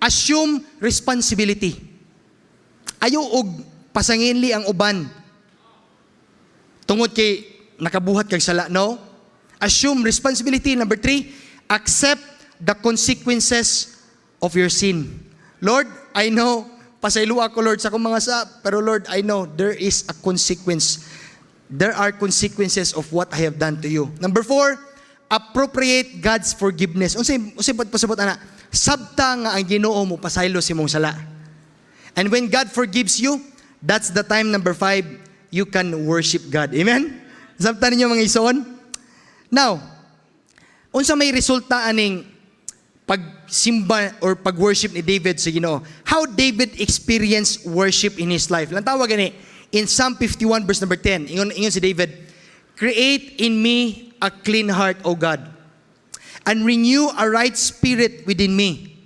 assume responsibility. Ayaw og pasanginli ang uban. Tungod kay nakabuhat kag sala, no? Assume responsibility. Number 3, accept the consequences of your sin. Lord, I know, pasaylo ako, Lord, sa akong mga pero Lord, I know there is a consequence. There are consequences of what I have done to you. Number 4, appropriate God's forgiveness. Unsay pasabot ana? Sabta nga ang Ginoo mo pasaylo si mong sala. And when God forgives you, that's the time, number 5, you can worship God. Amen? Sabta ninyo mga ison? Now, unsa may resulta aning pagsimba or pag-worship ni David sa Ginoo? How David experienced worship in his life. Lang tawag gani, in Psalm 51 verse number 10, ingon si David, create in me a clean heart, O God, and renew a right spirit within me.